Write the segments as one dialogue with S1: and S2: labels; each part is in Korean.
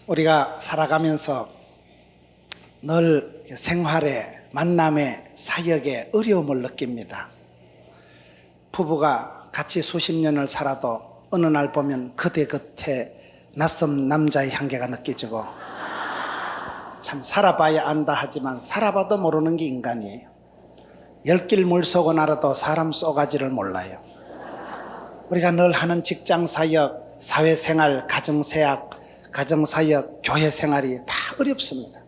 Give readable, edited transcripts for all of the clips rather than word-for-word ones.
S1: 우리가 살아가면서 늘 생활에, 만남에, 사역에 어려움을 느낍니다. 부부가 같이 수십 년을 살아도 어느 날 보면 그대 곁에 낯선 남자의 향기가 느껴지고, 참 살아봐야 안다 하지만 살아봐도 모르는 게 인간이에요. 열길 물속은 알아도 사람 쏘가지를 몰라요. 우리가 늘 하는 직장사역, 사회생활, 가정사역, 교회생활이 다 어렵습니다.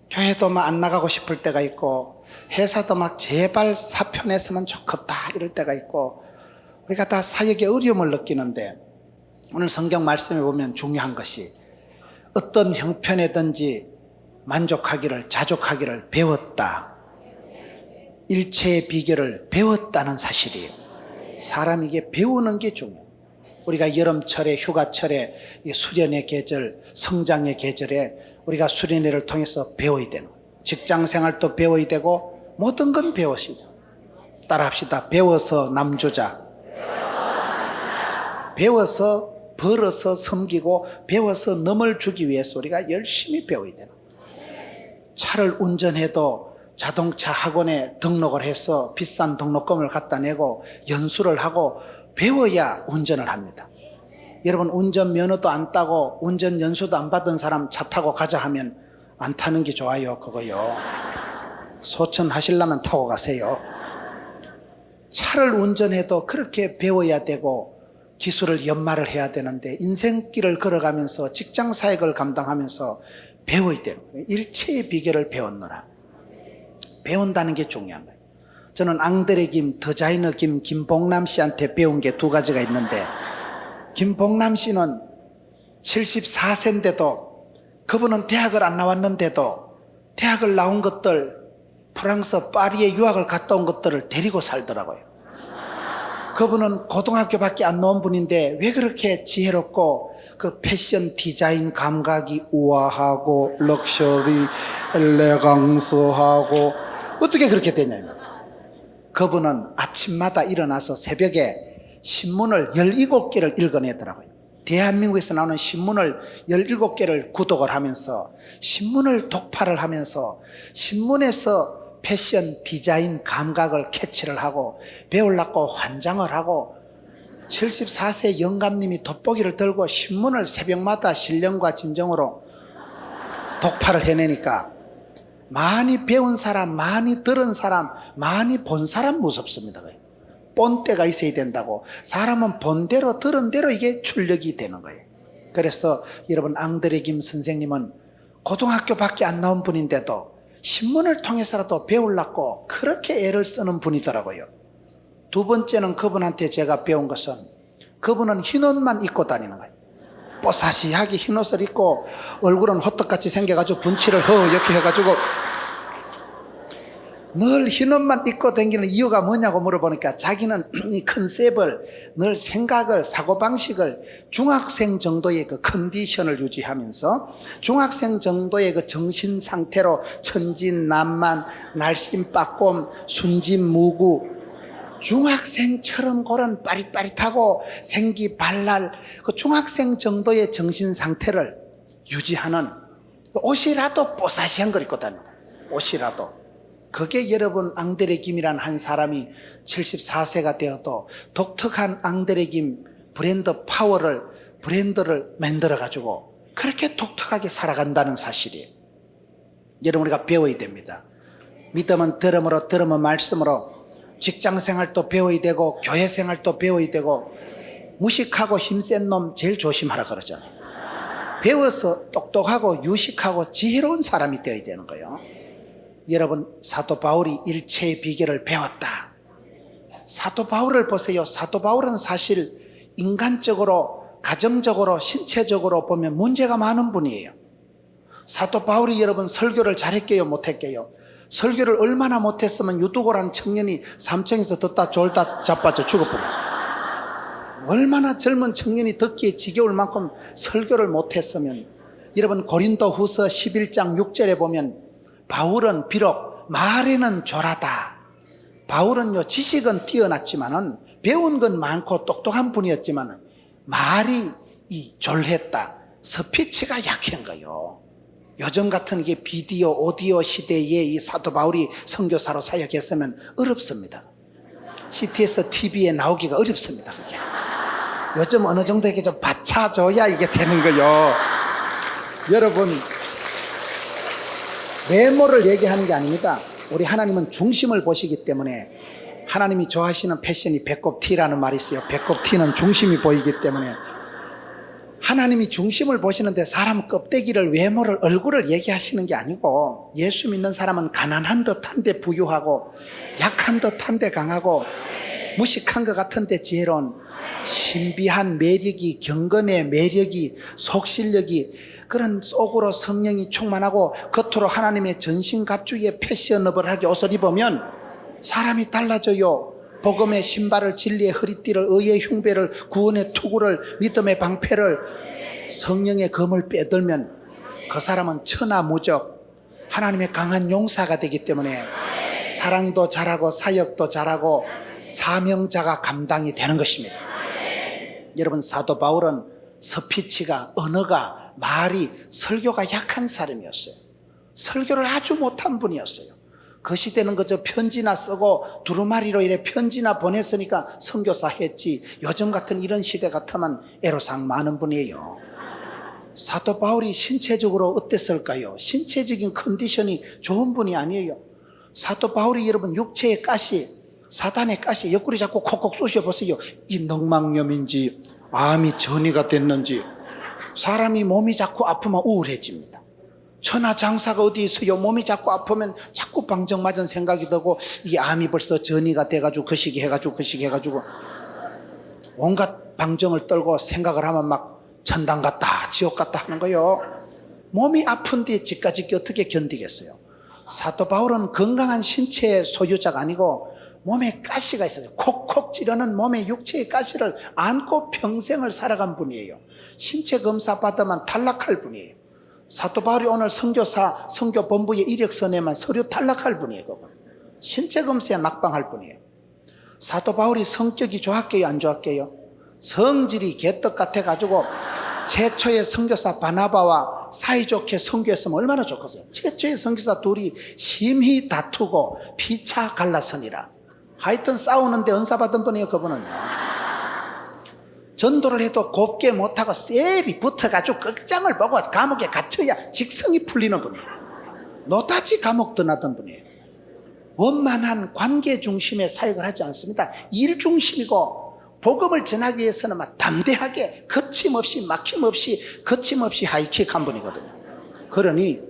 S1: 교회도 막 안 나가고 싶을 때가 있고, 회사도 막 제발 사표냈으면 좋겠다 이럴 때가 있고, 우리가 다 사역에 어려움을 느끼는데, 오늘 성경 말씀에 보면 중요한 것이 어떤 형편에든지 만족하기를, 자족하기를 배웠다. 일체의 비결을 배웠다는 사실이에요. 사람에게 배우는 게 중요해요. 우리가 여름철에, 휴가철에, 수련의 계절, 성장의 계절에 우리가 수련회를 통해서 배워야 되는 거예요. 직장생활도 배워야 되고 모든 건 배우시죠. 따라합시다. 배워서 남주자. 배워서 벌어서 섬기고 배워서 넘을 주기 위해서 우리가 열심히 배워야 되는 거예요. 차를 운전해도 자동차 학원에 등록을 해서 비싼 등록금을 갖다 내고 연수를 하고 배워야 운전을 합니다. 여러분, 운전면허도 안 따고 운전 연수도 안 받은 사람 차 타고 가자 하면 안 타는 게 좋아요. 그거요. 소천 하시려면 타고 가세요. 차를 운전해도 그렇게 배워야 되고 기술을 연마를 해야 되는데, 인생길을 걸어가면서 직장사역을 감당하면서 배워야 돼요. 일체의 비결을 배웠노라. 배운다는 게 중요한 거예요. 저는 앙드레 김, 더자이너 김, 김봉남 씨한테 배운 게 두 가지가 있는데, 김봉남 씨는 74세인데도 그분은 대학을 안 나왔는데도 대학을 나온 것들, 프랑스 파리에 유학을 갔다 온 것들을 데리고 살더라고요. 그분은 고등학교밖에 안 나온 분인데 왜 그렇게 지혜롭고 그 패션 디자인 감각이 우아하고 럭셔리 엘레강스하고 어떻게 그렇게 되냐면, 그분은 아침마다 일어나서 새벽에 신문을 17개를 읽어내더라고요. 대한민국에서 나오는 신문을 17개를 구독을 하면서 신문을 독파를 하면서 신문에서 패션 디자인 감각을 캐치를 하고 배우려고 환장을 하고, 74세 영감님이 돋보기를 들고 신문을 새벽마다 신령과 진정으로 독파를 해내니까 많이 배운 사람, 많이 들은 사람, 많이 본 사람 무섭습니다. 본때가 있어야 된다고. 사람은 본 대로 들은 대로 이게 출력이 되는 거예요. 그래서 여러분, 앙드레 김 선생님은 고등학교밖에 안 나온 분인데도 신문을 통해서라도 배우려고 그렇게 애를 쓰는 분이더라고요. 두 번째는, 그분한테 제가 배운 것은, 그분은 흰옷만 입고 다니는 거예요. 뽀사시하게 흰옷을 입고 얼굴은 호떡같이 생겨가지고 분칠을 이렇게 해가지고 늘 흰옷만 입고 다니는 이유가 뭐냐고 물어보니까, 자기는 이 컨셉을, 늘 생각을, 사고방식을 중학생 정도의 그 컨디션을 유지하면서 중학생 정도의 그 정신 상태로 천진난만, 날씬빠꼼, 순진무구, 중학생처럼 그런 빠릿빠릿하고 생기발랄 그 중학생 정도의 정신 상태를 유지하는, 옷이라도 뽀사시한 걸 입고 다니는 거예요. 옷이라도. 그게 여러분, 앙드레 김이라는 한 사람이 74세가 되어도 독특한 앙드레 김 브랜드를 만들어가지고 그렇게 독특하게 살아간다는 사실이에요. 여러분, 우리가 배워야 됩니다. 믿음은 들음으로, 들음은 말씀으로. 직장생활도 배워야 되고 교회생활도 배워야 되고, 무식하고 힘센 놈 제일 조심하라 그러잖아요. 배워서 똑똑하고 유식하고 지혜로운 사람이 되어야 되는 거예요. 여러분, 사도 바울이 일체의 비결을 배웠다. 사도 바울을 보세요. 사도 바울은 사실 인간적으로, 가정적으로, 신체적으로 보면 문제가 많은 분이에요. 사도 바울이 여러분 설교를 잘했게요, 못했게요? 설교를 얼마나 못했으면 유두고라는 청년이 3층에서 듣다 졸다 자빠져 죽어버려. 얼마나 젊은 청년이 듣기에 지겨울 만큼 설교를 못했으면. 여러분, 고린도 후서 11장 6절에 보면, 바울은 비록 말에는 졸하다. 바울은요, 지식은 뛰어났지만은, 배운 건 많고 똑똑한 분이었지만 말이 졸했다. 스피치가 약한 거요. 요즘 같은 게 비디오, 오디오 시대에 이 사도 바울이 선교사로 사역했으면 어렵습니다. CTS TV에 나오기가 어렵습니다. 그게. 요즘 어느 정도 이렇게 좀 받쳐줘야 이게 되는 거요. 여러분, 외모를 얘기하는 게 아닙니다. 우리 하나님은 중심을 보시기 때문에 하나님이 좋아하시는 패션이 배꼽 티라는 말이 있어요. 배꼽 티는 중심이 보이기 때문에 하나님이 중심을 보시는데 사람 껍데기를, 외모를, 얼굴을 얘기하시는 게 아니고 예수 믿는 사람은 가난한 듯한데 부유하고 약한 듯한데 강하고 무식한 것 같은데 지혜로운 신비한 매력이, 경건의 매력이, 속실력이, 그런 속으로 성령이 충만하고 겉으로 하나님의 전신갑주의 패셔너블하게 옷을 입으면 사람이 달라져요. 복음의 신발을, 진리의 허리띠를, 의의 흉배를, 구원의 투구를, 믿음의 방패를, 성령의 검을 빼들면 그 사람은 천하무적 하나님의 강한 용사가 되기 때문에 사랑도 잘하고 사역도 잘하고 사명자가 감당이 되는 것입니다. 여러분, 사도 바울은 스피치가, 언어가, 말이, 설교가 약한 사람이었어요. 설교를 아주 못한 분이었어요. 그 시대는 그저 편지나 쓰고 두루마리로 이래 편지나 보냈으니까 선교사 했지, 요즘 같은 이런 시대 같으면 애로사항 많은 분이에요. 사도 바울이 신체적으로 어땠을까요? 신체적인 컨디션이 좋은 분이 아니에요. 사도 바울이 여러분 육체의 가시, 사단의 가시 옆구리 잡고 콕콕 쑤셔보세요. 이 늑막염인지 암이 전이가 됐는지 사람이 몸이 자꾸 아프면 우울해집니다. 천하장사가 어디 있어요? 몸이 자꾸 아프면 자꾸 방정맞은 생각이 들고 이 암이 벌써 전이가 돼가지고 그 시기 해가지고 온갖 방정을 떨고 생각을 하면 막 천당 갔다 지옥 갔다 하는 거예요. 몸이 아픈데 집까지 어떻게 견디겠어요? 사도 바울은 건강한 신체의 소유자가 아니고 몸에 가시가 있어요. 콕콕 찌르는 몸의 육체의 가시를 안고 평생을 살아간 분이에요. 신체 검사 받으면 탈락할 분이에요. 사도 바울이 오늘 선교사, 선교본부의 이력서내만 서류 탈락할 분이에요. 그건. 신체 검사에 낙방할 분이에요. 사도 바울이 성격이 좋았게요, 안 좋았게요? 성질이 개떡 같아가지고 최초의 선교사 바나바와 사이좋게 선교했으면 얼마나 좋겠어요. 최초의 선교사 둘이 심히 다투고 피차 갈라서니라. 하여튼 싸우는데 은사받은 분이에요. 그분은 전도를 해도 곱게 못하고 셀이 붙어가지고 끝장을 보고 감옥에 갇혀야 직성이 풀리는 분이에요. 노다지 감옥 떠나던 분이에요. 원만한 관계 중심의 사역을 하지 않습니다. 일 중심이고 복음을 전하기 위해서는 막 담대하게 거침없이 거침없이 하이킥한 분이거든요. 그러니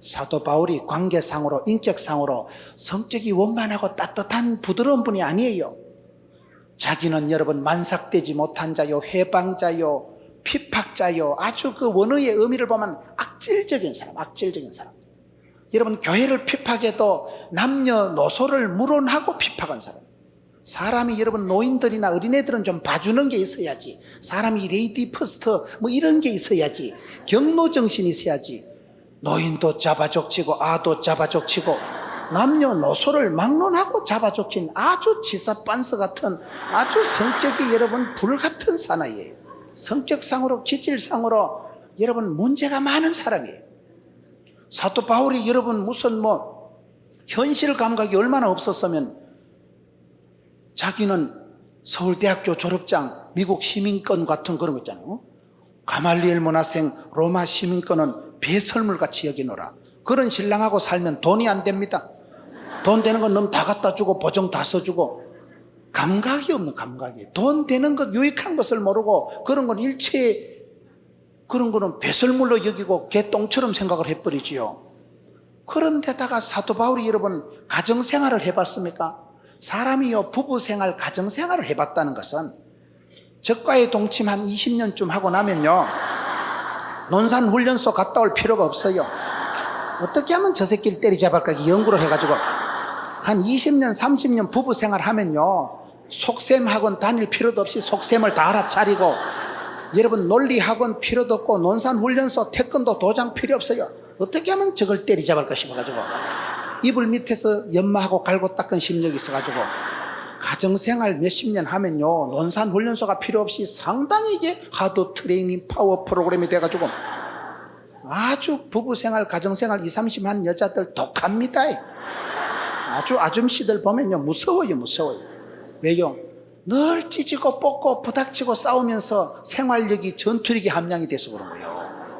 S1: 사도 바울이 관계상으로, 인격상으로 성격이 원만하고 따뜻한 부드러운 분이 아니에요. 자기는 여러분 만삭되지 못한 자요, 회방자요, 피팍자요, 아주 그 원어의 의미를 보면 악질적인 사람. 여러분, 교회를 피팍해도 남녀노소를 물어나고 피팍한 사람. 사람이, 여러분, 노인들이나 어린애들은 좀 봐주는 게 있어야지, 사람이 레이디 퍼스트 뭐 이런 게 있어야지, 경로정신이 있어야지. 노인도 잡아족치고 아도 잡아족치고 남녀노소를 막론하고 잡아족힌 아주 지사빤스 같은, 아주 성격이 여러분 불같은 사나이예요. 성격상으로, 기질상으로 여러분 문제가 많은 사람이에요. 사도 바울이 여러분 무슨 현실 감각이 얼마나 없었으면 자기는 서울대학교 졸업장, 미국 시민권 같은 그런 거 있잖아요. 가말리엘 문화생, 로마 시민권은 배설물같이 여기노라. 그런 신랑하고 살면 돈이 안 됩니다. 돈 되는 건 너무 다 갖다 주고 보정 다 써주고, 감각이 없는, 감각이. 돈 되는 것, 유익한 것을 모르고 그런 건 일체, 그런 거는 배설물로 여기고 개똥처럼 생각을 해버리지요. 그런데다가 사도 바울이 여러분 가정생활을 해봤습니까? 사람이요, 부부생활, 가정생활을 해봤다는 것은 적과의 동침 한 20년쯤 하고 나면요, 논산훈련소 갔다 올 필요가 없어요. 어떻게 하면 저 새끼를 때리잡을까 연구를 해가지고 한 20년 30년 부부생활 하면요, 속셈학원 다닐 필요도 없이 속셈을 다 알아차리고, 여러분 논리학원 필요도 없고 논산훈련소 태권도 도장 필요 없어요. 어떻게 하면 저걸 때리잡을까 싶어가지고 이불 밑에서 연마하고 갈고 닦은 심력이 있어가지고 가정생활 몇십 년 하면요, 논산훈련소가 필요 없이 상당히 이게 하드 트레이닝 파워 프로그램이 돼가지고 아주 부부생활, 가정생활 20, 30 한 여자들 독합니다. 아주 아줌씨들 보면요, 무서워요. 왜요? 늘 찢고 뽑고 부닥치고 싸우면서 생활력이, 전투력이 함량이 돼서 그런 거예요.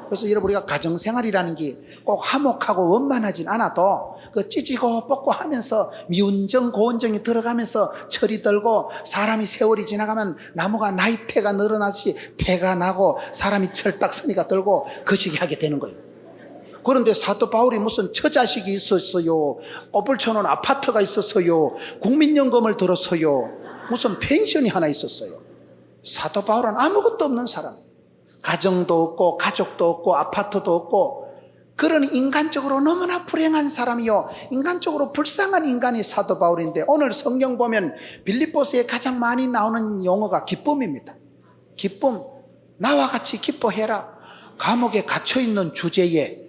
S1: 그래서 여러분, 우리가 가정생활이라는 게 꼭 화목하고 원만하진 않아도 그 찢고 뽑고 하면서 미운정 고운정이 들어가면서 철이 들고, 사람이 세월이 지나가면 나무가 나이테가 늘어나듯이 태가 나고 사람이 철딱서니가 들고 거시기 하게 되는 거예요. 그런데 사도 바울이 무슨 처자식이 있었어요, 꽃을 쳐놓은 아파트가 있었어요, 국민연금을 들었어요, 무슨 펜션이 하나 있었어요. 사도 바울은 아무것도 없는 사람, 가정도 없고 가족도 없고 아파트도 없고, 그런 인간적으로 너무나 불행한 사람이요, 인간적으로 불쌍한 인간이 사도 바울인데, 오늘 성경 보면 빌립보서에 가장 많이 나오는 용어가 기쁨입니다. 기쁨, 나와 같이 기뻐해라. 감옥에 갇혀있는 주제에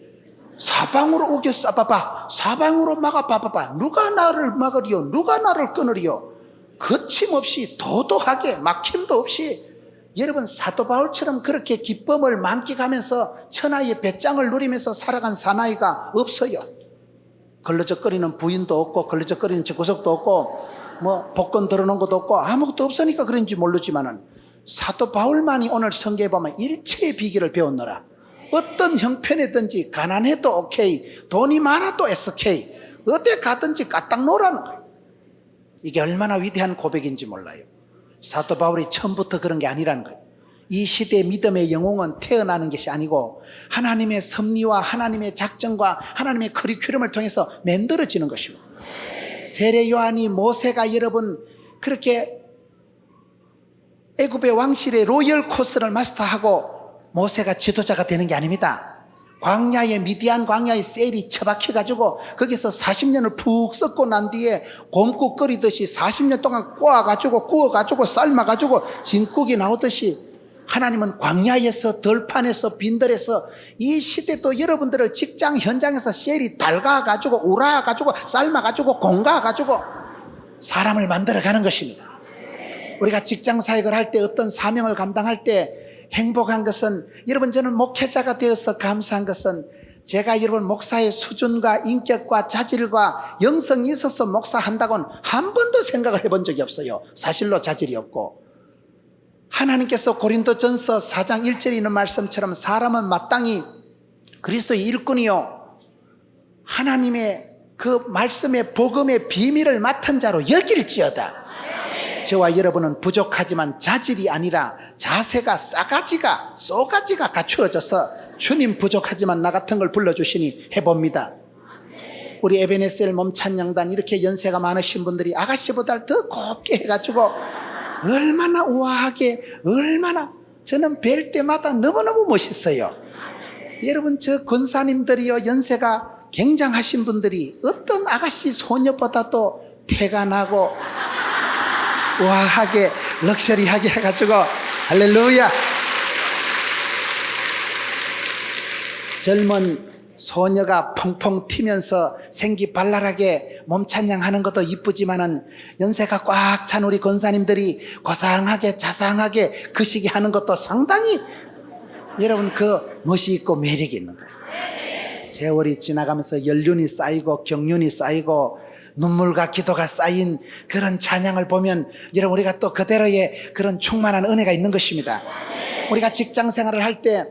S1: 사방으로 우겨 싸봐봐, 사방으로 막아봐봐, 누가 나를 막으리요, 누가 나를 끊으리요. 거침없이 도도하게 막힘도 없이, 여러분, 사도 바울처럼 그렇게 기쁨을 만끽하면서 천하의 배짱을 누리면서 살아간 사나이가 없어요. 걸러적거리는 부인도 없고, 걸러적거리는 구석도 없고, 뭐 복권 들어놓은 것도 없고, 아무것도 없으니까 그런지 모르지만은 사도 바울만이 오늘 성경에 보면 일체의 비결을 배웠노라. 어떤 형편이든지 가난해도 오케이, 돈이 많아도 SK, 어디 가든지 까딱 놀라는 거예요. 이게 얼마나 위대한 고백인지 몰라요. 사도 바울이 처음부터 그런 게 아니라는 거예요. 이 시대의 믿음의 영웅은 태어나는 것이 아니고 하나님의 섭리와 하나님의 작정과 하나님의 커리큘럼을 통해서 만들어지는 것입니다. 세례 요한이, 모세가 여러분 그렇게 애굽의 왕실의 로열 코스를 마스터하고 모세가 지도자가 되는 게 아닙니다. 광야에, 미디안 광야에 셀이 처박혀가지고 거기서 40년을 푹 썩고 난 뒤에 곰국 끓이듯이 40년 동안 구워가지고 삶아가지고 진국이 나오듯이, 하나님은 광야에서, 들판에서, 빈들에서 이 시대도 여러분들을 직장 현장에서 셀이 달가가지고 우라가지고 삶아가지고 공가가지고 사람을 만들어가는 것입니다. 우리가 직장 사역을 할 때, 어떤 사명을 감당할 때 행복한 것은, 여러분, 저는 목회자가 되어서 감사한 것은, 제가 여러분 목사의 수준과 인격과 자질과 영성이 있어서 목사한다고는 한 번도 생각을 해본 적이 없어요. 사실로 자질이 없고, 하나님께서 고린도전서 4장 1절에 있는 말씀처럼 사람은 마땅히 그리스도의 일꾼이요, 하나님의 그 말씀의 복음의 비밀을 맡은 자로 여길지어다. 저와 여러분은 부족하지만 자질이 아니라 자세가, 쏘가지가 갖추어져서 주님 부족하지만 나 같은 걸 불러주시니 해봅니다. 우리 에베네셀 몸찬양단, 이렇게 연세가 많으신 분들이 아가씨보다 더 곱게 해가지고 얼마나 우아하게, 얼마나, 저는 뵐 때마다 너무너무 멋있어요. 여러분, 저 권사님들이요, 연세가 굉장하신 분들이 어떤 아가씨 소녀보다도 태가 나고 우아하게 럭셔리하게 해가지고, 할렐루야. 젊은 소녀가 펑펑 튀면서 생기 발랄하게 몸찬양하는 것도 이쁘지만은, 연세가 꽉 찬 우리 권사님들이 고상하게 자상하게 그 시기 하는 것도 상당히 여러분 그 멋이 있고 매력이 있는 거예요. 세월이 지나가면서 연륜이 쌓이고 경륜이 쌓이고 눈물과 기도가 쌓인 그런 찬양을 보면 여러분, 우리가 또 그대로의 그런 충만한 은혜가 있는 것입니다. 우리가 직장 생활을 할 때,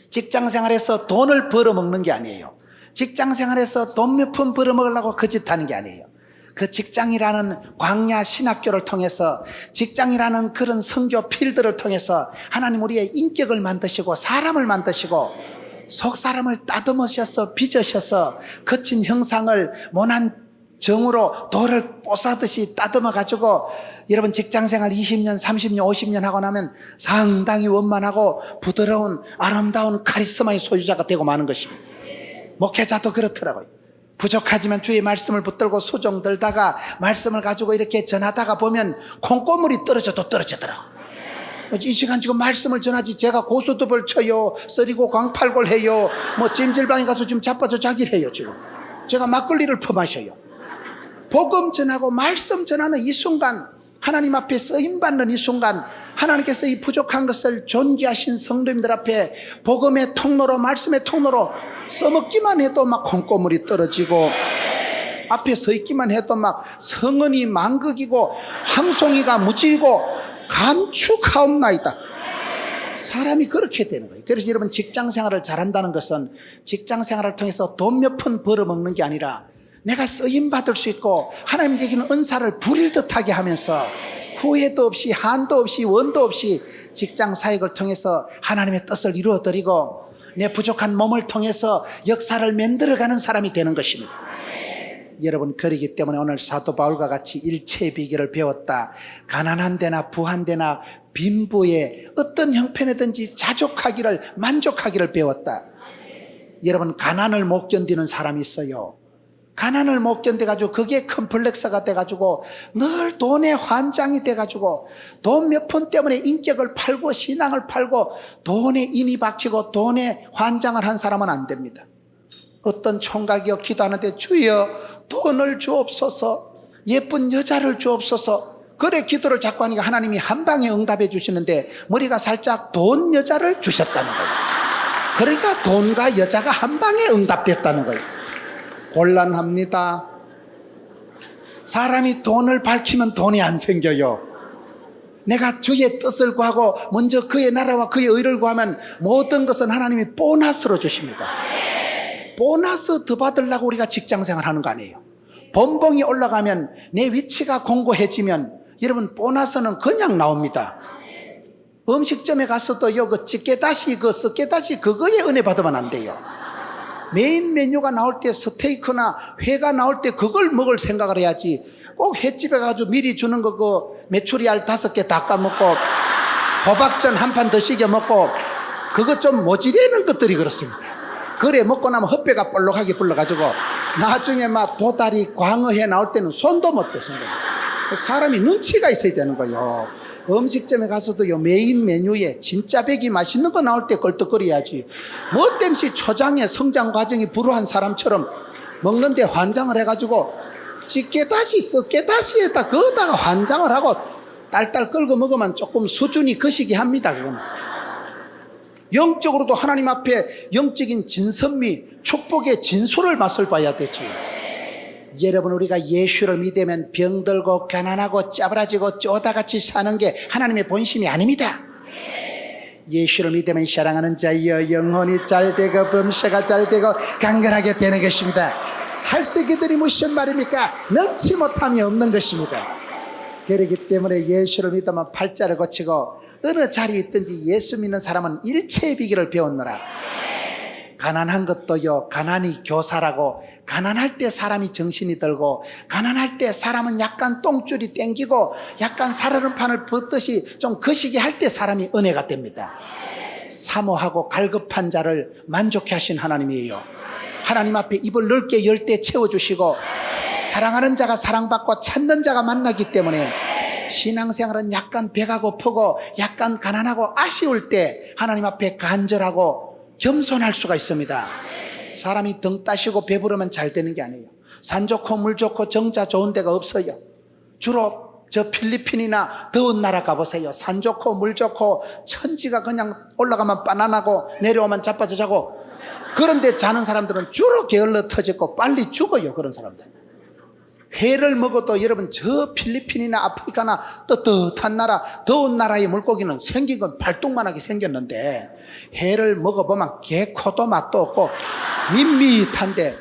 S1: 직장 생활에서 돈을 벌어먹는 게 아니에요. 직장 생활에서 돈 몇 푼 벌어먹으려고 그 짓 하는 게 아니에요. 그 직장이라는 광야 신학교를 통해서, 직장이라는 그런 선교 필드를 통해서 하나님 우리의 인격을 만드시고 사람을 만드시고 속 사람을 따듬으셔서 빚으셔서 거친 형상을 모난 정으로 돌을 뽀사듯이 따듬어 가지고, 여러분 직장생활 20년 30년 50년 하고 나면 상당히 원만하고 부드러운 아름다운 카리스마의 소유자가 되고 마는 것입니다. 목회자도 그렇더라고요. 부족하지만 주의 말씀을 붙들고 수종 들다가 말씀을 가지고 이렇게 전하다가 보면 콩고물이 떨어져도 떨어지더라고요. 이 시간 지금 말씀을 전하지, 제가 고수톱을 쳐요, 쓰리고 광팔골 해요, 뭐 찜질방에 가서 지금 자빠져 자기를 해요. 지금 제가 막걸리를 퍼마셔요. 복음 전하고 말씀 전하는 이 순간, 하나님 앞에 쓰임받는 이 순간, 하나님께서 이 부족한 것을 존귀하신 성도님들 앞에 복음의 통로로, 말씀의 통로로 써먹기만 해도 막 콩고물이 떨어지고, 앞에 서 있기만 해도 막 성은이 망극이고 항송이가 무질고 감축하옵나이다. 사람이 그렇게 되는 거예요. 그래서 여러분, 직장 생활을 잘한다는 것은 직장 생활을 통해서 돈 몇 푼 벌어먹는 게 아니라 내가 쓰임받을 수 있고 하나님께 주는 은사를 부릴 듯하게 하면서 후회도 없이 한도 없이 원도 없이 직장 사역을 통해서 하나님의 뜻을 이루어드리고 내 부족한 몸을 통해서 역사를 만들어가는 사람이 되는 것입니다. 여러분, 그러기 때문에 오늘 사도 바울과 같이 일체의 비결을 배웠다. 가난한 데나 부한 데나 빈부의 어떤 형편이든지 자족하기를, 만족하기를 배웠다. 여러분, 가난을 못 견디는 사람이 있어요. 가난을 못 견뎌가지고 그게 컴플렉스가 돼가지고 늘 돈에 환장이 돼가지고 돈 몇 푼 때문에 인격을 팔고 신앙을 팔고 돈에 인이 박히고 돈에 환장을 한 사람은 안 됩니다. 어떤 총각이요 기도하는데 주여 돈을 주옵소서, 예쁜 여자를 주옵소서. 그래 기도를 자꾸 하니까 하나님이 한 방에 응답해 주시는데 머리가 살짝 돈 여자를 주셨다는 거예요. 그러니까 돈과 여자가 한 방에 응답됐다는 거예요. 곤란합니다. 사람이 돈을 밝히면 돈이 안 생겨요. 내가 주의 뜻을 구하고 먼저 그의 나라와 그의 의를 구하면 모든 것은 하나님이 보너스로 주십니다. 보너스 더 받으려고 우리가 직장생활 하는 거 아니에요. 본봉이 올라가면 내 위치가 공고해지면 여러분 보너스는 그냥 나옵니다. 음식점에 가서도요, 그 찌개다시, 그 썩개다시 그거에 은혜 받으면 안 돼요. 메인 메뉴가 나올 때 스테이크나 회가 나올 때 그걸 먹을 생각을 해야지. 꼭 횟집에 가서 미리 주는 거 그 메추리알 5개 다 까먹고 호박전 한 판 더 시켜 먹고 그거 좀 모지르는 것들이 그렇습니다. 그래 먹고 나면 헛배가 볼록하게 불러가지고 나중에 막 도다리 광어회 나올 때는 손도 못 대. 사람이 눈치가 있어야 되는 거예요. 음식점에 가서도요, 메인 메뉴에 진짜 백이 맛있는 거 나올 때 걸떡거려야지. 뭐 땜시 초장의 성장 과정이 불우한 사람처럼 먹는데 환장을 해가지고 찌개다시 썩개다시에다 그거다가 환장을 하고 딸딸 끌고 먹으면 조금 수준이 거시기 합니다. 그거는 영적으로도 하나님 앞에 영적인 진선미, 축복의 진수를 맛을 봐야 되지. 여러분, 우리가 예수를 믿으면 병들고 가난하고 짜부라지고 쪼다같이 사는 게 하나님의 본심이 아닙니다. 예수를 믿으면 사랑하는 자여 영혼이 잘되고 범사가 잘되고 강건하게 되는 것입니다. 할 수 있게 되니 무슨 말입니까? 넣지 못함이 없는 것입니다. 그렇기 때문에 예수를 믿으면 팔자를 고치고 어느 자리에 있든지 예수 믿는 사람은 일체의 비결을 배웠노라. 가난한 것도요, 가난이 교사라고, 가난할 때 사람이 정신이 들고, 가난할 때 사람은 약간 똥줄이 땡기고 약간 살얼음판을 벗듯이 좀 거시기 할 때 사람이 은혜가 됩니다. 사모하고 갈급한 자를 만족해 하신 하나님이에요. 하나님 앞에 입을 넓게 열 때 채워주시고 사랑하는 자가 사랑받고 찾는 자가 만나기 때문에 신앙생활은 약간 배가 고프고 약간 가난하고 아쉬울 때 하나님 앞에 간절하고 겸손할 수가 있습니다. 사람이 등 따시고 배부르면 잘 되는 게 아니에요. 산 좋고 물 좋고 정자 좋은 데가 없어요. 주로 저 필리핀이나 더운 나라 가보세요. 산 좋고 물 좋고 천지가 그냥 올라가면 바나나고 내려오면 자빠져 자고, 그런데 자는 사람들은 주로 게을러 터지고 빨리 죽어요. 그런 사람들. 회를 먹어도 여러분, 저 필리핀이나 아프리카나 뜨뜻한 나라, 더운 나라의 물고기는 생긴 건 발톱만하게 생겼는데 회를 먹어보면 개코도 맛도 없고 밋밋한데,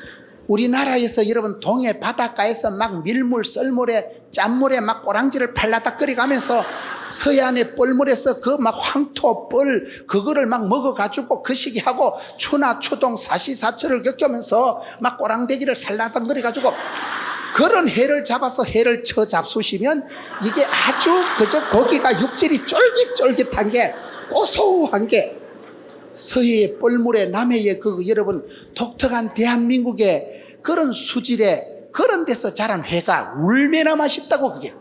S1: 우리나라에서 여러분 동해 바닷가에서 막 밀물, 썰물에, 짠물에 막 꼬랑지를 팔라닥거리 가면서 서해안의 뻘물에서 그 막 황토, 뻘 그거를 막 먹어가지고 거시기하고 추나 추동 사시사철을 겪으면서 막 꼬랑대기를 살라닥거리 가지고 그런 회를 잡아서 회를 쳐 잡수시면 이게 아주 그저 고기가 육질이 쫄깃쫄깃한 게, 고소한 게, 서해의 뻘물에 남해의 그 여러분 독특한 대한민국의 그런 수질에 그런 데서 자란 회가 울매나 맛있다고. 그게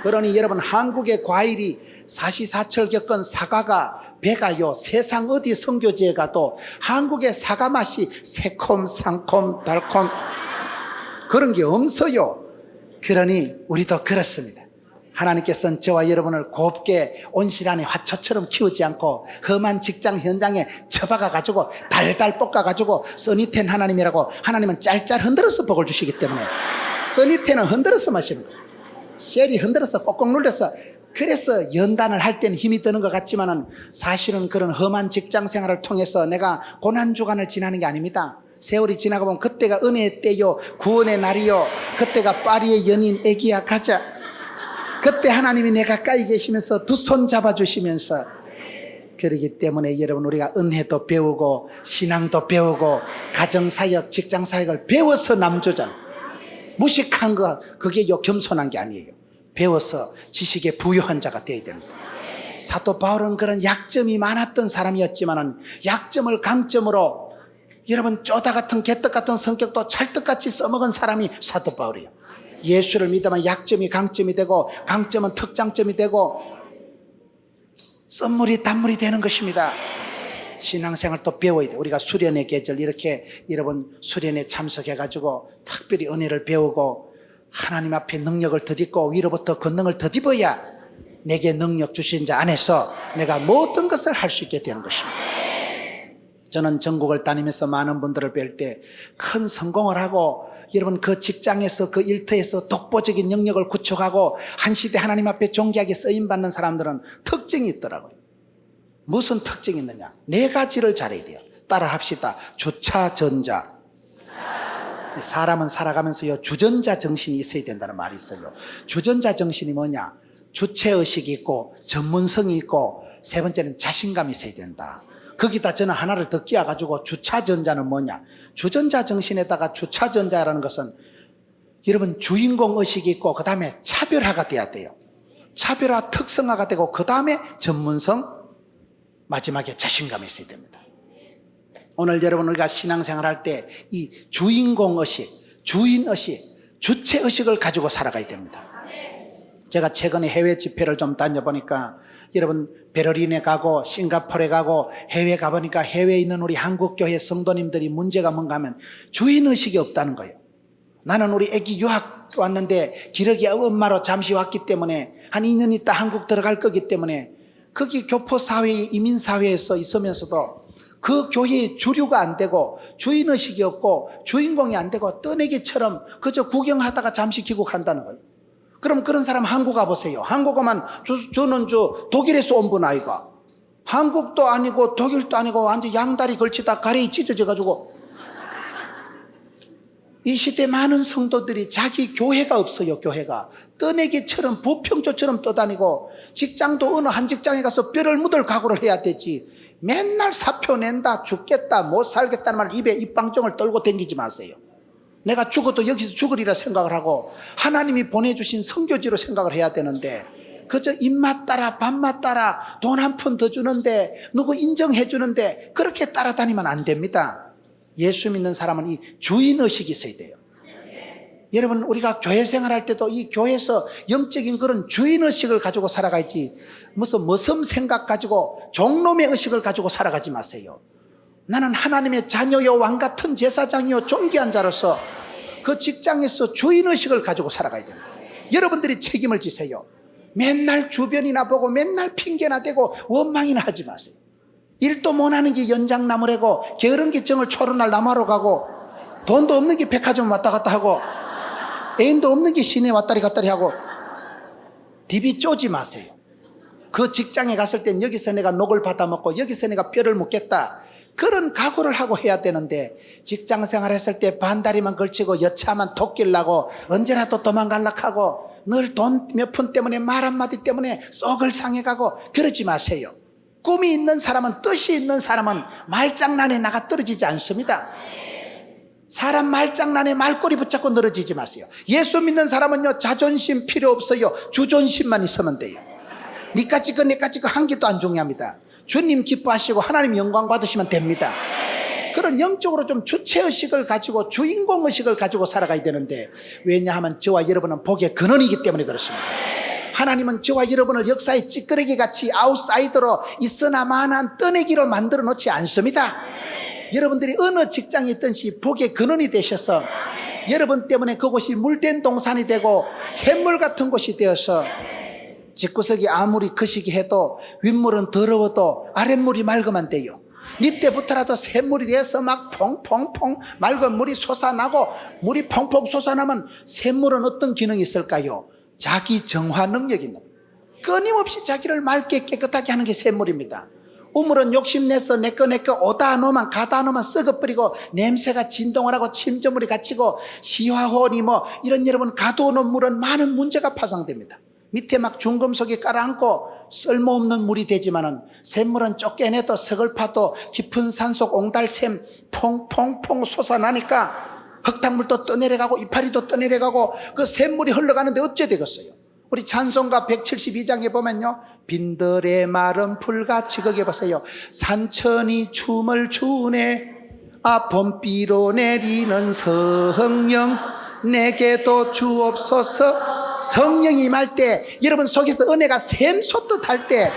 S1: 그러니 여러분, 한국의 과일이 사시사철 겪은 사과가, 배가요, 세상 어디 선교지에 가도 한국의 사과 맛이 새콤 상콤 달콤, 그런 게 없어요. 그러니 우리도 그렇습니다. 하나님께서는 저와 여러분을 곱게 온실안에 화초처럼 키우지 않고 험한 직장 현장에 처박아 가지고 달달 볶아 가지고 써니텐 하나님이라고, 하나님은 짤짤 흔들어서 복을 주시기 때문에 써니텐은 흔들어서 마시는 거예요. 셀이 흔들어서 꼭꼭 눌러서, 그래서 연단을 할 때는 힘이 드는 것 같지만은 사실은 그런 험한 직장 생활을 통해서 내가 고난주간을 지나는 게 아닙니다. 세월이 지나가 보면 그때가 은혜의 때요, 구원의 날이요, 그때가 파리의 연인 애기야 가자, 그때 하나님이 내 가까이 계시면서 두 손 잡아주시면서, 그러기 때문에 여러분, 우리가 은혜도 배우고 신앙도 배우고 가정사역, 직장사역을 배워서 남조전, 무식한 거, 그게 겸손한 게 아니에요. 배워서 지식에 부유한 자가 되어야 됩니다. 사도 바울은 그런 약점이 많았던 사람이었지만은 약점을 강점으로, 여러분, 쪼다 같은 개떡 같은 성격도 찰떡같이 써먹은 사람이 사도 바울이에요. 예수를 믿으면 약점이 강점이 되고 강점은 특장점이 되고 썸물이 단물이 되는 것입니다. 신앙생활도 배워야 돼요. 우리가 수련의 계절, 이렇게 여러분 수련에 참석해가지고 특별히 은혜를 배우고 하나님 앞에 능력을 덧입고 위로부터 권능을 덧입어야 내게 능력 주신 자 안에서 내가 모든 것을 할 수 있게 되는 것입니다. 저는 전국을 다니면서 많은 분들을 뵐 때 큰 성공을 하고, 여러분 그 직장에서 그 일터에서 독보적인 능력을 구축하고 한 시대 하나님 앞에 존귀하게 쓰임받는 사람들은 특징이 있더라고요. 무슨 특징이 있느냐? 네 가지를 잘해야 돼요. 따라 합시다. 주차전자. 사람은 살아가면서요, 주전자 정신이 있어야 된다는 말이 있어요. 주전자 정신이 뭐냐? 주체의식이 있고 전문성이 있고, 세 번째는 자신감이 있어야 된다. 거기다 저는 하나를 더 끼워가지고, 주차전자는 뭐냐? 주전자 정신에다가 주차전자라는 것은 여러분 주인공 의식이 있고 그 다음에 차별화가 돼야 돼요. 차별화, 특성화가 되고 그 다음에 전문성, 마지막에 자신감이 있어야 됩니다. 오늘 여러분, 우리가 신앙생활 할 때 이 주인공 의식, 주인 의식, 주체 의식을 가지고 살아가야 됩니다. 제가 최근에 해외 집회를 좀 다녀보니까, 여러분 베를린에 가고 싱가포르에 가고 해외에 가보니까 해외에 있는 우리 한국교회 성도님들이 문제가 뭔가 하면 주인의식이 없다는 거예요. 나는 우리 애기 유학 왔는데 기러기 엄마로 잠시 왔기 때문에 한 2년 있다 한국 들어갈 거기 때문에, 거기 교포사회, 이민사회에서 있으면서도 그 교회의 주류가 안 되고 주인의식이 없고 주인공이 안 되고 떠내기처럼 그저 구경하다가 잠시 귀국한다는 거예요. 그럼 그런 사람 한국 가보세요. 한국 오면 저는 독일에서 온 분 아이가, 한국도 아니고 독일도 아니고 완전 양다리 걸치다 가래에 찢어져가지고, 이 시대 많은 성도들이 자기 교회가 없어요. 교회가 떠내기처럼 부평조처럼 떠다니고, 직장도 어느 한 직장에 가서 뼈를 묻을 각오를 해야 되지, 맨날 사표 낸다, 죽겠다, 못 살겠다는 말 입에 입방정을 떨고 다니지 마세요. 내가 죽어도 여기서 죽으리라 생각을 하고 하나님이 보내주신 선교지로 생각을 해야 되는데, 그저 입맛 따라 밥맛 따라 돈 한 푼 더 주는데 누구 인정해 주는데 그렇게 따라다니면 안 됩니다. 예수 믿는 사람은 이 주인의식이 있어야 돼요. 여러분, 우리가 교회 생활할 때도 이 교회에서 영적인 그런 주인의식을 가지고 살아가야지, 무슨 머슴 생각 가지고 종놈의 의식을 가지고 살아가지 마세요. 나는 하나님의 자녀요, 왕같은 제사장이요, 존귀한 자로서 그 직장에서 주인의식을 가지고 살아가야 됩니다. 여러분들이 책임을 지세요. 맨날 주변이나 보고 맨날 핑계나 대고 원망이나 하지 마세요. 일도 못하는 게 연장나무래고 게으른 게 정을 초론할 나무하러 가고, 돈도 없는 게 백화점 왔다 갔다 하고, 애인도 없는 게 시내 왔다리 갔다리 하고, 디비 쪼지 마세요. 그 직장에 갔을 땐 여기서 내가 녹을 받아먹고 여기서 내가 뼈를 묻겠다, 그런 각오를 하고 해야 되는데, 직장 생활했을 때 반다리만 걸치고 여차만 토끼려고 언제라도 도망갈락 하고 늘 돈 몇 푼 때문에 말 한마디 때문에 속을 상해가고 그러지 마세요. 꿈이 있는 사람은, 뜻이 있는 사람은 말장난에 나가 떨어지지 않습니다. 사람 말장난에 말꼬리 붙잡고 늘어지지 마세요. 예수 믿는 사람은요, 자존심 필요 없어요. 주존심만 있으면 돼요. 니까지 거 내까지 거 한 개도 안 중요합니다. 주님 기뻐하시고 하나님 영광 받으시면 됩니다. 그런 영적으로 좀 주체의식을 가지고 주인공의식을 가지고 살아가야 되는데, 왜냐하면 저와 여러분은 복의 근원이기 때문에 그렇습니다. 하나님은 저와 여러분을 역사의 찌끄레기 같이 아웃사이더로 있으나 마나한 떠내기로 만들어 놓지 않습니다. 여러분들이 어느 직장에 있든지 복의 근원이 되셔서 여러분 때문에 그곳이 물된 동산이 되고 샘물 같은 곳이 되어서 집구석이 아무리 거시기 해도 윗물은 더러워도 아랫물이 맑으면 돼요. 이때부터라도 샘물이 돼서 막 퐁퐁퐁 맑은 물이 솟아나고, 물이 퐁퐁 솟아나면 샘물은 어떤 기능이 있을까요? 자기 정화 능력이 있는, 끊임없이 자기를 맑게 깨끗하게 하는 게 샘물입니다. 우물은 욕심내서 내꺼 오다 놓으면 가다 놓으면 썩어버리고 냄새가 진동을 하고 침전물이 갇히고 시화혼이 이런 여러분 가둬놓은 물은 많은 문제가 파생됩니다. 밑에 막 중금속이 깔아앉고 쓸모없는 물이 되지만은 샘물은 쫓겨내도 서글파도 깊은 산속 옹달샘 퐁퐁퐁 솟아나니까 흙탕물도 떠내려가고 이파리도 떠내려가고 그 샘물이 흘러가는데 어째 되겠어요? 우리 찬송가 172장에 보면요, 빈들의 마른 풀같이, 거기에 보세요. 산천이 춤을 추네. 봄비로 내리는 성령 내게도 주옵소서. 성령이 임할 때, 여러분 속에서 은혜가 샘솟듯 할 때,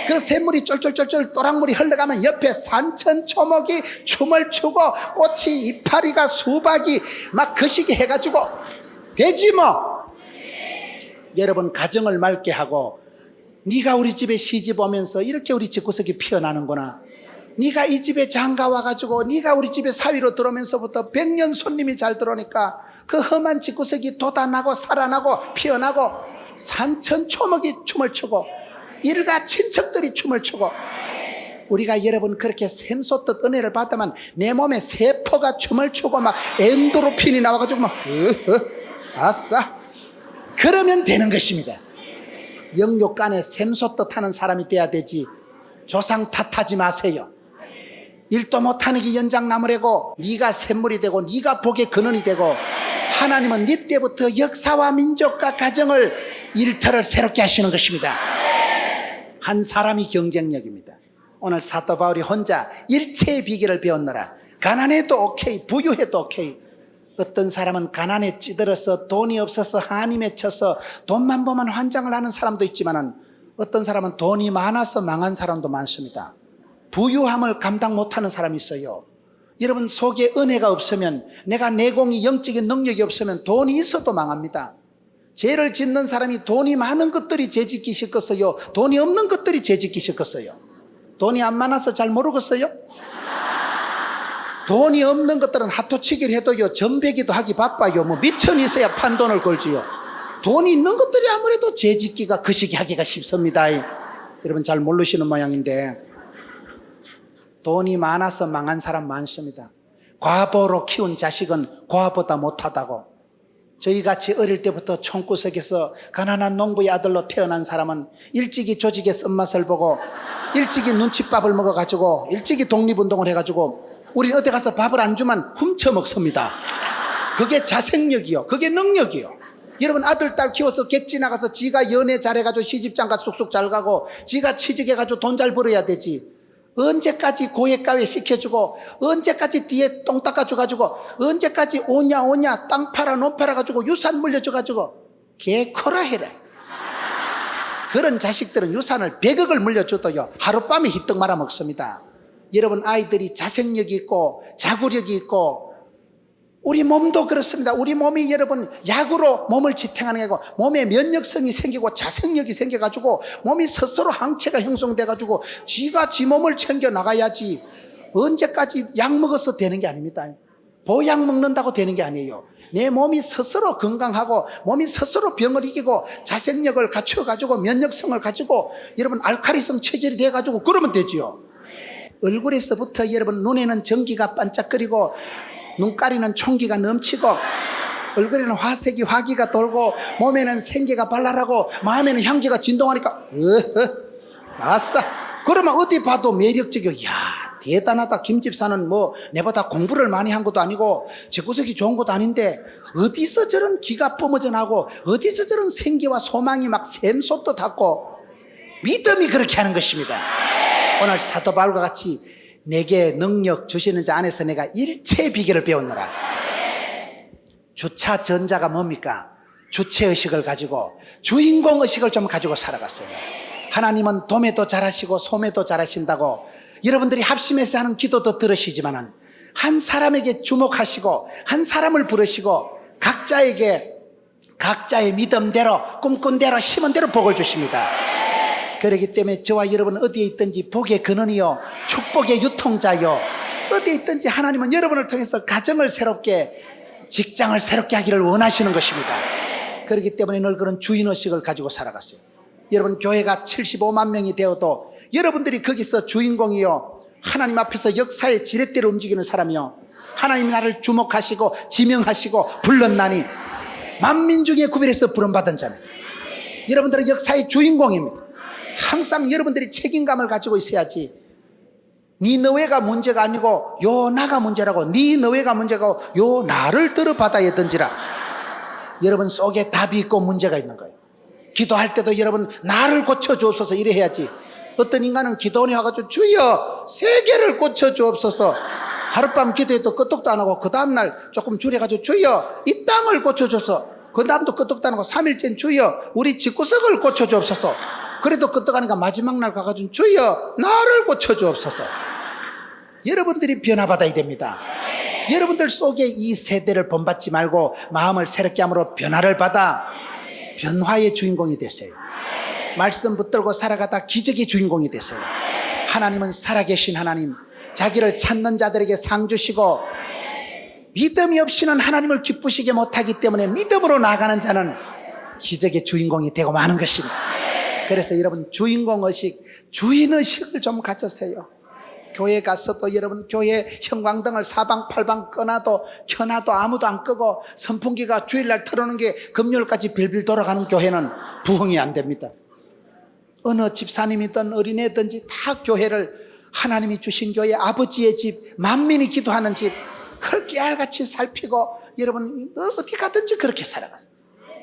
S1: 그 샘물이 쫄쫄쫄쫄 또랑물이 흘러가면 옆에 산천초목이 춤을 추고 꽃이 이파리가 수박이 막 거시기 해가지고 되지 뭐. 여러분 가정을 맑게 하고, 네가 우리 집에 시집 오면서 이렇게 우리 집구석이 피어나는구나. 네가 이 집에 장가 와가지고 네가 우리 집에 사위로 들어오면서부터 100년 손님이 잘 들어오니까 그 험한 집구석이 돋아나고 살아나고 피어나고 산천초목이 춤을 추고 일가 친척들이 춤을 추고, 우리가 여러분 그렇게 샘솟듯 은혜를 받다만 내 몸에 세포가 춤을 추고 막 엔도르핀이 나와가지고 막 아싸, 그러면 되는 것입니다. 영육간에 샘솟듯 하는 사람이 돼야 되지, 조상 탓하지 마세요. 일도 못하는 게 연장나무래고 네가 샘물이 되고 네가 복의 근원이 되고, 하나님은 네 때부터 역사와 민족과 가정을 일터를 새롭게 하시는 것입니다. 한 사람이 경쟁력입니다. 오늘 사도 바울이 혼자 일체의 비결을 배웠노라. 가난해도 오케이, 부유해도 오케이. 어떤 사람은 가난에 찌들어서 돈이 없어서 한이 맺혀서 돈만 보면 환장을 하는 사람도 있지만, 어떤 사람은 돈이 많아서 망한 사람도 많습니다. 부유함을 감당 못하는 사람이 있어요. 여러분 속에 은혜가 없으면, 내가 내공이 영적인 능력이 없으면 돈이 있어도 망합니다. 죄를 짓는 사람이 돈이 많은 것들이 죄 짓기 쉽겠어요? 돈이 없는 것들이 죄 짓기 쉽겠어요? 돈이 안 많아서 잘 모르겠어요? 돈이 없는 것들은 하토치기를 해도요, 전배기도 하기 바빠요. 미천이 있어야 판돈을 걸지요. 돈이 있는 것들이 아무래도 죄 짓기가 거시기 하기가 쉽습니다. 여러분 잘 모르시는 모양인데, 돈이 많아서 망한 사람 많습니다. 과부로 키운 자식은 과부보다 못하다고. 저희같이 어릴 때부터 총구석에서 가난한 농부의 아들로 태어난 사람은 일찍이 조직의 쓴맛을 보고 일찍이 눈칫밥을 먹어가지고 일찍이 독립운동을 해가지고, 우린 어디 가서 밥을 안 주면 훔쳐 먹습니다. 그게 자생력이요, 그게 능력이요. 여러분 아들 딸 키워서 객지 나가서 지가 연애 잘해가지고 시집장가 쑥쑥 잘 가고 지가 취직해가지고 돈 잘 벌어야 되지. 언제까지 고액가외 시켜주고, 언제까지 뒤에 똥 닦아줘가지고, 언제까지 오냐 땅 팔아 논 팔아가지고 유산 물려줘가지고 개코라 해라. 그런 자식들은 유산을 100억을 물려줘도요 하룻밤에 희떡 말아 먹습니다. 여러분 아이들이 자생력이 있고 자구력이 있고, 우리 몸도 그렇습니다. 우리 몸이 여러분 약으로 몸을 지탱하는 게 아니고 몸에 면역성이 생기고 자생력이 생겨가지고 몸이 스스로 항체가 형성돼가지고 지가 지 몸을 챙겨 나가야지. 언제까지 약 먹어서 되는 게 아닙니다. 보약 먹는다고 되는 게 아니에요. 내 몸이 스스로 건강하고 몸이 스스로 병을 이기고 자생력을 갖춰가지고 면역성을 가지고 여러분 알칼리성 체질이 돼가지고 그러면 되지요. 얼굴에서부터 여러분 눈에는 전기가 반짝거리고 눈가리는 총기가 넘치고 얼굴에는 화기가 돌고 몸에는 생기가 발랄하고 마음에는 향기가 진동하니까 아싸, 그러면 어디 봐도 매력적이요. 야 대단하다. 김집사는 내보다 공부를 많이 한 것도 아니고 집구석이 좋은 것도 아닌데 어디서 저런 기가 뿜어져 나고 어디서 저런 생기와 소망이 막 샘솟도 닿고, 믿음이 그렇게 하는 것입니다. 오늘 사도 바울과 같이 내게 능력 주시는 자 안에서 내가 일체의 비결을 배웠노라. 주차 전자가 뭡니까? 주체의식을 가지고 주인공의식을 좀 가지고 살아갔어요. 하나님은 돔에도 잘하시고 솜에도 잘하신다고 여러분들이 합심해서 하는 기도도 들으시지만은 한 사람에게 주목하시고 한 사람을 부르시고 각자에게 각자의 믿음대로 꿈꾼 대로 심은 대로 복을 주십니다. 그렇기 때문에 저와 여러분은 어디에 있든지 복의 근원이요 축복의 유통자요, 어디에 있든지 하나님은 여러분을 통해서 가정을 새롭게, 직장을 새롭게 하기를 원하시는 것입니다. 그렇기 때문에 늘 그런 주인의식을 가지고 살아갔어요. 여러분, 교회가 75만 명이 되어도 여러분들이 거기서 주인공이요, 하나님 앞에서 역사의 지렛대로 움직이는 사람이요, 하나님이 나를 주목하시고 지명하시고 불렀나니 만민 중에 구별해서 부름받은 자입니다. 여러분들은 역사의 주인공입니다. 항상 여러분들이 책임감을 가지고 있어야지, 네 너웨가 문제가 아니고 요 나가 문제라고, 네 너웨가 문제고 요 나를 들어 바다에 던지라. 여러분 속에 답이 있고 문제가 있는 거예요. 기도할 때도 여러분 나를 고쳐주옵소서 이래 해야지. 어떤 인간은 기도원에 와가지고 주여 세계를 고쳐주옵소서, 하룻밤 기도해도 끄떡도 안 하고 그 다음날 조금 줄여가지고 주여 이 땅을 고쳐줘서, 그 다음도 끄떡도 안 하고 3일째는 주여 우리 집구석을 고쳐주옵소서, 그래도 끄떡하니까 마지막 날 가가지고 주여 나를 고쳐주옵소서. 여러분들이 변화받아야 됩니다. 여러분들 속에 이 세대를 본받지 말고 마음을 새롭게 함으로 변화를 받아 변화의 주인공이 됐어요. 말씀 붙들고 살아가다 기적의 주인공이 됐어요. 하나님은 살아계신 하나님, 자기를 찾는 자들에게 상 주시고, 믿음이 없이는 하나님을 기쁘시게 못하기 때문에 믿음으로 나아가는 자는 기적의 주인공이 되고 마는 것입니다. 그래서 여러분 주인공의식, 주인의식을 좀 가졌어요. 교회 가서도 여러분 교회 형광등을 사방팔방 켜놔도 아무도 안 끄고 선풍기가 주일날 틀어놓은 게 금요일까지 빌빌 돌아가는 교회는 부흥이 안 됩니다. 어느 집사님이든 어린애든지 다 교회를, 하나님이 주신 교회, 아버지의 집, 만민이 기도하는 집, 그걸 깨알같이 살피고 여러분 어디 가든지 그렇게 살아가세요.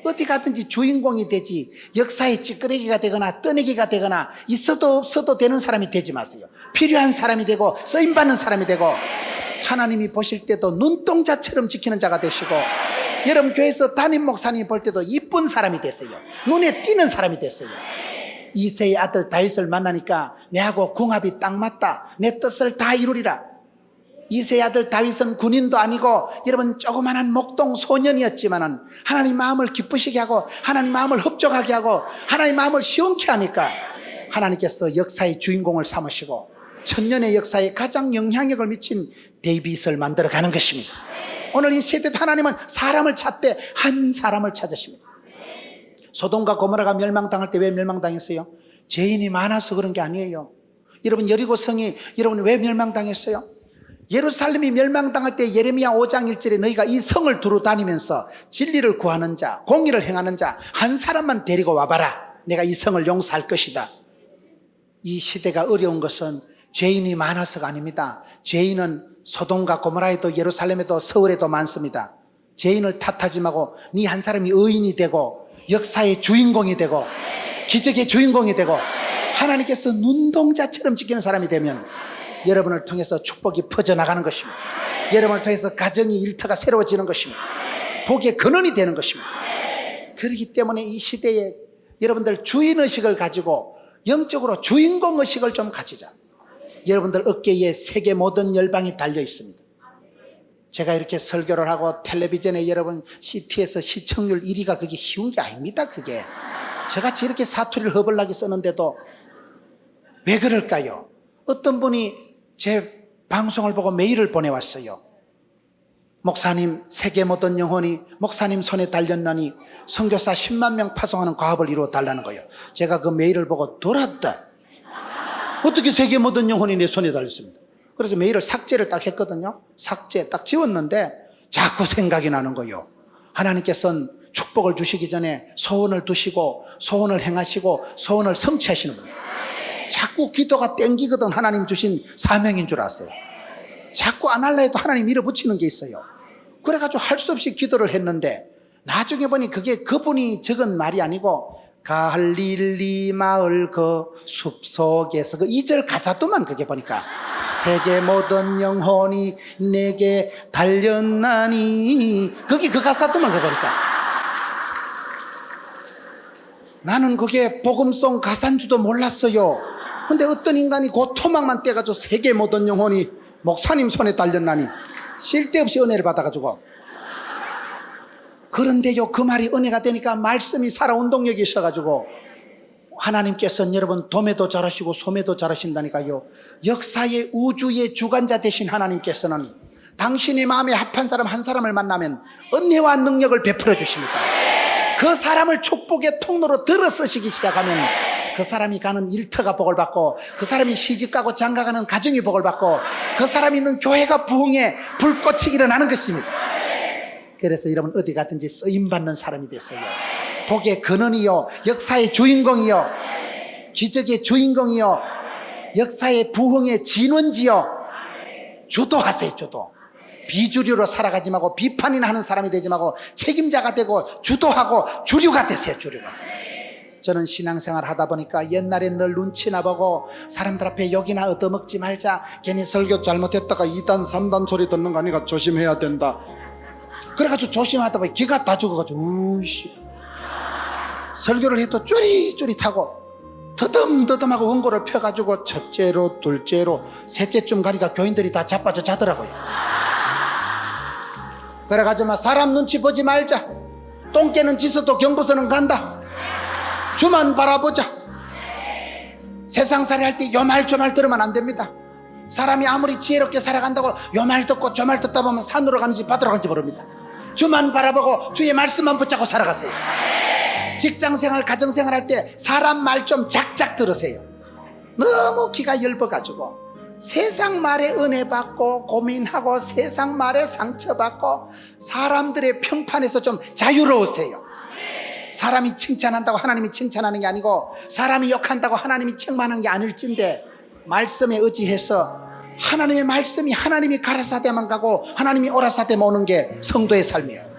S1: 어디 가든지 주인공이 되지, 역사의 찌끄레기가 되거나 떠내기가 되거나 있어도 없어도 되는 사람이 되지 마세요. 필요한 사람이 되고 쓰임받는 사람이 되고, 하나님이 보실 때도 눈동자처럼 지키는 자가 되시고, 여러분 교회에서 담임 목사님이 볼 때도 이쁜 사람이 됐어요. 눈에 띄는 사람이 됐어요. 이새의 아들 다윗을 만나니까 내하고 궁합이 딱 맞다, 내 뜻을 다 이루리라. 이새의 아들 다윗은 군인도 아니고 여러분 조그만한 목동 소년이었지만은 하나님 마음을 기쁘시게 하고 하나님 마음을 흡족하게 하고 하나님 마음을 시원케 하니까 하나님께서 역사의 주인공을 삼으시고 천년의 역사에 가장 영향력을 미친 데이빗을 만들어 가는 것입니다. 오늘 이 세대도 하나님은 사람을 찾되 한 사람을 찾으십니다. 소돔과 고모라가 멸망당할 때 왜 멸망당했어요? 죄인이 많아서 그런 게 아니에요. 여러분 여리고성이 여러분 왜 멸망당했어요? 예루살렘이 멸망당할 때 예레미야 5장 1절에 너희가 이 성을 두루 다니면서 진리를 구하는 자, 공의를 행하는 자 한 사람만 데리고 와봐라. 내가 이 성을 용서할 것이다. 이 시대가 어려운 것은 죄인이 많아서가 아닙니다. 죄인은 소돔과 고모라에도 예루살렘에도 서울에도 많습니다. 죄인을 탓하지 말고 네 한 사람이 의인이 되고 역사의 주인공이 되고 기적의 주인공이 되고 하나님께서 눈동자처럼 지키는 사람이 되면 여러분을 통해서 축복이 퍼져나가는 것입니다. 여러분을 통해서 가정이 일터가 새로워지는 것입니다. 복의 근원이 되는 것입니다. 그렇기 때문에 이 시대에 여러분들 주인의식을 가지고 영적으로 주인공의식을 좀 가지자. 여러분들 어깨에 세계 모든 열방이 달려 있습니다. 제가 이렇게 설교를 하고 텔레비전에 여러분 CT에서 시청률 1위가 그게 쉬운 게 아닙니다. 그게 저같이 이렇게 사투리를 허벌나게 쓰는데도 왜 그럴까요? 어떤 분이 제 방송을 보고 메일을 보내왔어요. 목사님, 세계 모든 영혼이 목사님 손에 달렸나니 선교사 10만 명 파송하는 과업을 이루어 달라는 거예요. 제가 그 메일을 보고 돌았다. 어떻게 세계 모든 영혼이 내 손에 달렸습니다. 그래서 메일을 삭제를 딱 했거든요. 삭제 딱 지웠는데 자꾸 생각이 나는 거예요. 하나님께서는 축복을 주시기 전에 소원을 두시고 소원을 행하시고 소원을 성취하시는 분이에요. 자꾸 기도가 땡기거든. 하나님 주신 사명인 줄 아세요. 자꾸 안 할라 해도 하나님 밀어붙이는 게 있어요. 그래가지고 할 수 없이 기도를 했는데 나중에 보니 그게 그분이 적은 말이 아니고 갈릴리 마을 그 숲속에서 그 2절 가사도만 그게 보니까 세계 모든 영혼이 내게 달렸나니 거기 그 가사도만 그거 보니까 나는 그게 복음송 가사인 줄도 몰랐어요. 근데 어떤 인간이 그 토막만 떼가지고 세계 모든 영혼이 목사님 손에 딸렸나니 쓸데없이 은혜를 받아가지고. 그런데요, 그 말이 은혜가 되니까 말씀이 살아 운동력이 있어가지고 하나님께서는 여러분 도매도 잘하시고 소매도 잘하신다니까요. 역사의 우주의 주관자 되신 하나님께서는 당신의 마음에 합한 사람 한 사람을 만나면 은혜와 능력을 베풀어 주십니다. 그 사람을 축복의 통로로 들어 쓰시기 시작하면 그 사람이 가는 일터가 복을 받고, 그 사람이 시집가고 장가가는 가정이 복을 받고, 그 사람이 있는 교회가 부흥의 불꽃이 일어나는 것입니다. 그래서 여러분 어디 가든지 쓰임받는 사람이 되세요. 복의 근원이요, 역사의 주인공이요, 기적의 주인공이요, 역사의 부흥의 진원지요. 주도하세요. 주도. 비주류로 살아가지 말고 비판이나 하는 사람이 되지 말고 책임자가 되고 주도하고 주류가 되세요. 주류가. 저는 신앙생활 하다 보니까 옛날에 늘 눈치나 보고 사람들 앞에 욕이나 얻어먹지 말자, 괜히 설교 잘못했다가 2단 3단 소리 듣는 거 아니까 조심해야 된다. 그래가지고 조심하다 보니 기가 다 죽어가지고 우씨, 설교를 해도 쭈릿쭈릿하고 더듬더듬하고 원고를 펴가지고 첫째로 둘째로 셋째쯤 가니까 교인들이 다 자빠져 자더라고요. 그래가지고 막 사람 눈치 보지 말자, 똥개는 짖어도 경부서는 간다, 주만 바라보자. 세상살이 할 때 요 말 저 말 들으면 안 됩니다. 사람이 아무리 지혜롭게 살아간다고 요 말 듣고 저 말 듣다 보면 산으로 가는지 바다로 가는지 모릅니다. 주만 바라보고 주의 말씀만 붙잡고 살아가세요. 직장생활 가정생활 할 때 사람 말 좀 작작 들으세요. 너무 귀가 얇아가지고 세상 말에 은혜 받고 고민하고 세상 말에 상처받고 사람들의 평판에서 좀 자유로우세요. 사람이 칭찬한다고 하나님이 칭찬하는 게 아니고 사람이 욕한다고 하나님이 책망하는 게 아닐진데, 말씀에 의지해서 하나님의 말씀이 하나님이 가라사대만 가고 하나님이 오라사대만 오는 게 성도의 삶이에요.